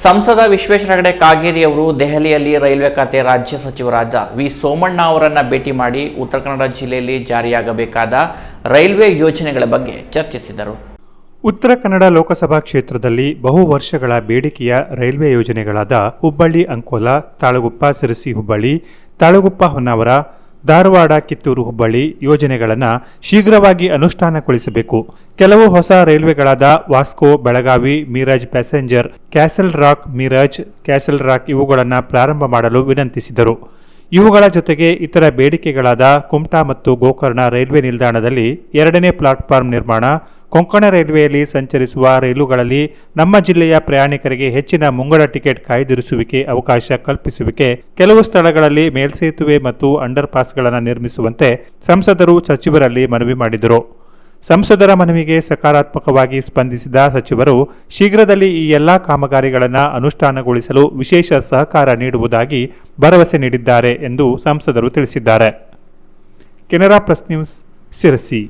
ಸಂಸದ ವಿಶ್ವೇಶ್ವರ ಹೆಗಡೆ ಕಾಗೇರಿ ಅವರು ದೆಹಲಿಯಲ್ಲಿ ರೈಲ್ವೆ ಖಾತೆ ರಾಜ್ಯ ಸಚಿವರಾದ ವಿ ಸೋಮಣ್ಣ ಅವರನ್ನು ಭೇಟಿ ಮಾಡಿ ಉತ್ತರ ಕನ್ನಡ ಜಿಲ್ಲೆಯಲ್ಲಿ ಜಾರಿಯಾಗಬೇಕಾದ ರೈಲ್ವೆ ಯೋಜನೆಗಳ ಬಗ್ಗೆ ಚರ್ಚಿಸಿದರು. ಉತ್ತರ ಕನ್ನಡ ಲೋಕಸಭಾ ಕ್ಷೇತ್ರದಲ್ಲಿ ಬಹು ವರ್ಷಗಳ ಬೇಡಿಕೆಯ ರೈಲ್ವೆ ಯೋಜನೆಗಳಾದ ಹುಬ್ಬಳ್ಳಿ ಅಂಕೋಲ, ತಾಳಗುಪ್ಪ ಸಿರಸಿ ಹುಬ್ಬಳ್ಳಿ, ತಾಳಗುಪ್ಪ ಹೊನ್ನಾವರ, ಧಾರವಾಡ ಕಿತ್ತೂರು ಹುಬ್ಬಳ್ಳಿ ಯೋಜನೆಗಳನ್ನು ಶೀಘ್ರವಾಗಿ ಅನುಷ್ಠಾನಗೊಳಿಸಬೇಕು. ಕೆಲವು ಹೊಸ ರೈಲ್ವೆಗಳಾದ ವಾಸ್ಕೋ ಬೆಳಗಾವಿ ಮೀರಜ್ ಪ್ಯಾಸೆಂಜರ್, ಕ್ಯಾಸಲ್ ರಾಕ್ ಮೀರಜ್, ಕ್ಯಾಸಲ್ ರಾಕ್ ಇವುಗಳನ್ನು ಪ್ರಾರಂಭ ಮಾಡಲು ವಿನಂತಿಸಿದರು. ಇವುಗಳ ಜೊತೆಗೆ ಇತರ ಬೇಡಿಕೆಗಳಾದ ಕುಮಟಾ ಮತ್ತು ಗೋಕರ್ಣ ರೈಲ್ವೆ ನಿಲ್ದಾಣದಲ್ಲಿ 2ನೇ ಪ್ಲಾಟ್ಫಾರ್ಮ್ ನಿರ್ಮಾಣ, ಕೊಂಕಣ ರೈಲ್ವೆಯಲ್ಲಿ ಸಂಚರಿಸುವ ರೈಲುಗಳಲ್ಲಿ ನಮ್ಮ ಜಿಲ್ಲೆಯ ಪ್ರಯಾಣಿಕರಿಗೆ ಹೆಚ್ಚಿನ ಮುಂಗಡ ಟಿಕೆಟ್ ಕಾಯ್ದಿರಿಸುವಿಕೆ ಅವಕಾಶ ಕಲ್ಪಿಸುವಿಕೆ, ಕೆಲವು ಸ್ಥಳಗಳಲ್ಲಿ ಮೇಲ್ಸೇತುವೆ ಮತ್ತು ಅಂಡರ್ ಪಾಸ್ಗಳನ್ನು ನಿರ್ಮಿಸುವಂತೆ ಸಂಸದರು ಸಚಿವರಲ್ಲಿ ಮನವಿ ಮಾಡಿದರು. ಸಂಸದರ ಮನವಿಗೆ ಸಕಾರಾತ್ಮಕವಾಗಿ ಸ್ಪಂದಿಸಿದ ಸಚಿವರು ಶೀಘ್ರದಲ್ಲಿ ಈ ಎಲ್ಲ ಕಾಮಗಾರಿಗಳನ್ನು ಅನುಷ್ಠಾನಗೊಳಿಸಲು ವಿಶೇಷ ಸಹಕಾರ ನೀಡುವುದಾಗಿ ಭರವಸೆ ನೀಡಿದ್ದಾರೆ ಎಂದು ಸಂಸದರು ತಿಳಿಸಿದ್ದಾರೆ. Canara plus news, Sirsi.